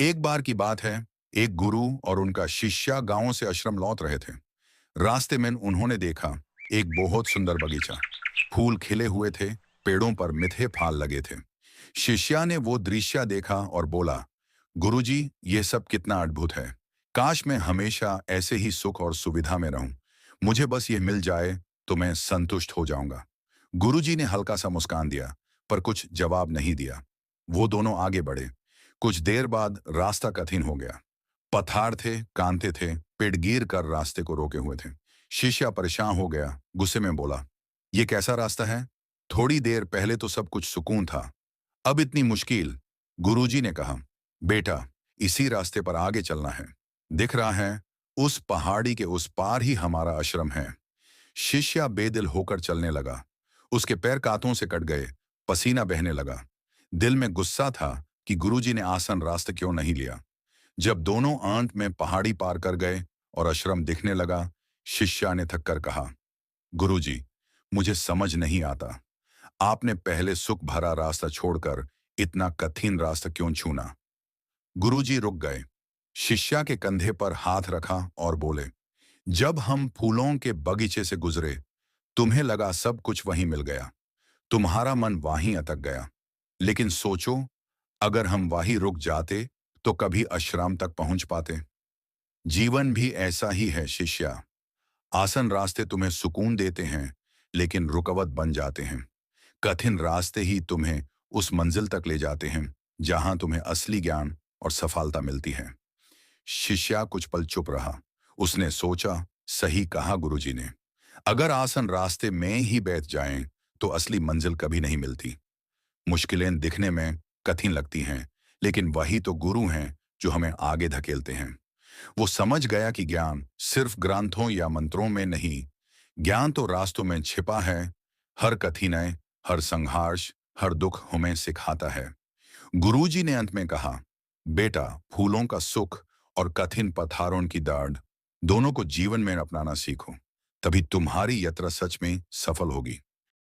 एक बार की बात है, एक गुरु और उनका शिष्य गांव से आश्रम लौट रहे थे। रास्ते में उन्होंने देखा एक बहुत सुंदर बगीचा। फूल खिले हुए थे, पेड़ों पर मिठे फल लगे थे। शिष्या ने वो दृश्य देखा और बोला, गुरुजी, ये सब कितना अद्भुत है। काश मैं हमेशा ऐसे ही सुख और सुविधा में रहूं। मुझे बस ये मिल जाए तो मैं संतुष्ट हो जाऊंगा। गुरुजी ने हल्का सा मुस्कान दिया, पर कुछ जवाब नहीं दिया। वो दोनों आगे बढ़े। कुछ देर बाद रास्ता कठिन हो गया। पत्थर थे, कांटे थे, पेड़ गिर कर रास्ते को रोके हुए थे। शिष्य परेशान हो गया, गुस्से में बोला, ये कैसा रास्ता है? थोड़ी देर पहले तो सब कुछ सुकून था, अब इतनी मुश्किल। गुरुजी ने कहा, बेटा, इसी रास्ते पर आगे चलना है। दिख रहा है, उस पहाड़ी के उस पार ही हमारा आश्रम है। शिष्य बेदिल होकर चलने लगा। उसके पैर कांटों से कट गए, पसीना बहने लगा। दिल में गुस्सा था कि गुरुजी ने आसान रास्ता क्यों नहीं लिया। जब दोनों अंत में पहाड़ी पार कर गए और आश्रम दिखने लगा, शिष्य ने थककर कहा, गुरुजी, मुझे समझ नहीं आता, आपने पहले सुख भरा रास्ता छोड़कर इतना कठिन रास्ता क्यों चुना? गुरुजी रुक गए, शिष्य के कंधे पर हाथ रखा और बोले, जब हम फूलों के बगीचे से गुजरे, तुम्हें लगा सब कुछ वहीं मिल गया। तुम्हारा मन वहीं अटक गया। लेकिन सोचो, अगर हम वहीं रुक जाते तो कभी आश्रम तक पहुंच पाते। जीवन भी ऐसा ही है शिष्य। आसान रास्ते तुम्हें सुकून देते हैं, लेकिन रुकावट बन जाते हैं। कठिन रास्ते ही तुम्हें उस मंजिल तक ले जाते हैं जहां तुम्हें असली ज्ञान और सफलता मिलती है। शिष्य कुछ पल चुप रहा। उसने सोचा, सही कहा गुरुजी ने। अगर आसान रास्ते में ही बैठ जाएं तो असली मंजिल कभी नहीं मिलती। मुश्किलें दिखने में कठिन लगती हैं, लेकिन वही तो गुरु हैं जो हमें आगे धकेलते हैं। वो समझ गया कि ज्ञान सिर्फ ग्रंथों या मंत्रों में नहीं, ज्ञान तो रास्तों में छिपा है। हर कठिनाई, हर संघर्ष, हर दुख हमें सिखाता है। गुरुजी ने अंत में कहा, बेटा, फूलों का सुख और कठिन पत्थरों की दर्द दोनों को जीवन में अपनाना सीखो, तभी तुम्हारी यात्रा सच में सफल होगी।